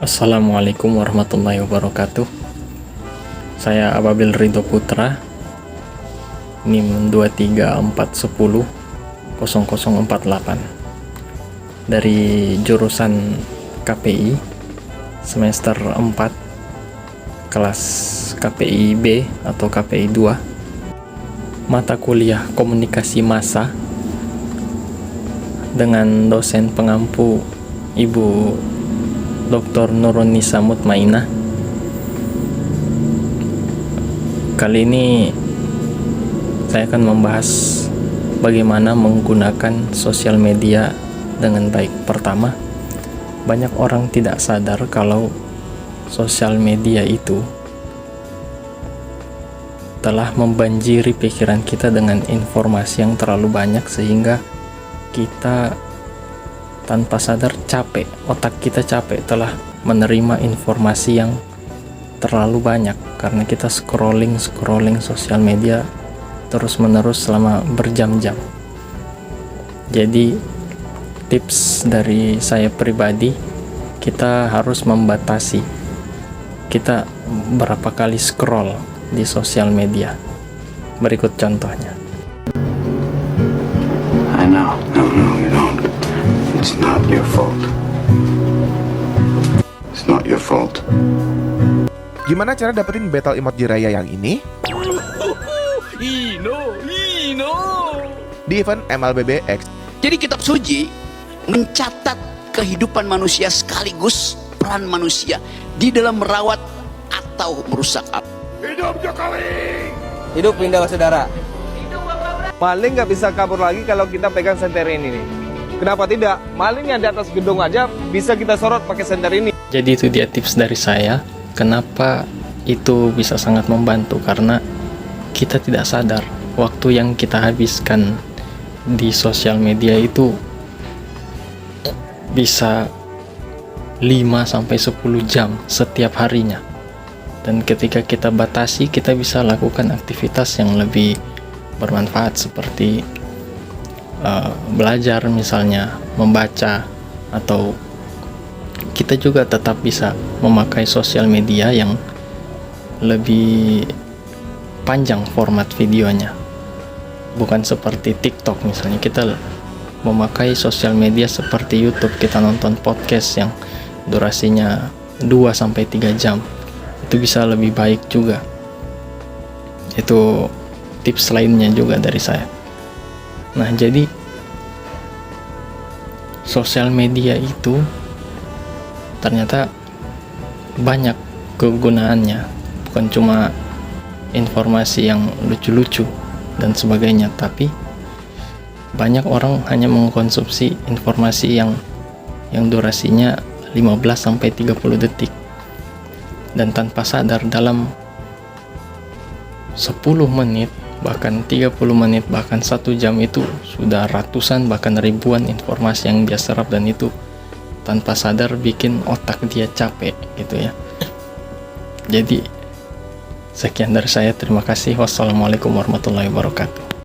Assalamualaikum warahmatullahi wabarakatuh. Saya Ababil Ridho Putra, NIM 234100048 dari jurusan KPI semester 4 kelas KPI B atau KPI 2, mata kuliah komunikasi massa dengan dosen pengampu Ibu Dr. Nurunisa Mutmainah. Kali ini saya akan membahas bagaimana menggunakan sosial media dengan baik. Pertama, banyak orang tidak sadar kalau sosial media itu telah membanjiri pikiran kita dengan informasi yang terlalu banyak sehingga kita tanpa sadar capek, otak kita capek telah menerima informasi yang terlalu banyak karena kita scrolling sosial media terus menerus selama berjam-jam. Jadi tips dari saya pribadi, kita harus membatasi kita berapa kali scroll di sosial media. Berikut contohnya. I know. No, you don't. It's not your fault. It's not your fault. Gimana cara dapetin battle emoji raya yang ini? Di event MLBB X. Jadi kitab suci mencatat kehidupan manusia sekaligus peran manusia di dalam merawat atau merusak. Hidup Jokowi! Hidup pindah saudara. Maling nggak bisa kabur lagi kalau kita pegang senter ini nih. Kenapa tidak? Maling yang di atas gedung aja bisa kita sorot pakai senter ini. Jadi itu dia tips dari saya. Kenapa itu bisa sangat membantu? Karena kita tidak sadar waktu yang kita habiskan di sosial media itu bisa 5-10 jam setiap harinya. Dan ketika kita batasi, kita bisa lakukan aktivitas yang lebih bermanfaat seperti belajar misalnya, membaca, atau kita juga tetap bisa memakai sosial media yang lebih panjang format videonya, bukan seperti TikTok misalnya. Kita memakai sosial media seperti YouTube, kita nonton podcast yang durasinya 2-3 jam, itu bisa lebih baik juga. Itu tips lainnya juga dari saya. Nah, jadi sosial media itu ternyata banyak kegunaannya, bukan cuma informasi yang lucu-lucu dan sebagainya, tapi banyak orang hanya mengkonsumsi informasi yang durasinya 15-30 detik, dan tanpa sadar dalam 10 menit bahkan 30 menit bahkan 1 jam itu sudah ratusan bahkan ribuan informasi yang dia serap, dan itu tanpa sadar bikin otak dia capek gitu ya. Jadi sekian dari saya, terima kasih. Wassalamualaikum warahmatullahi wabarakatuh.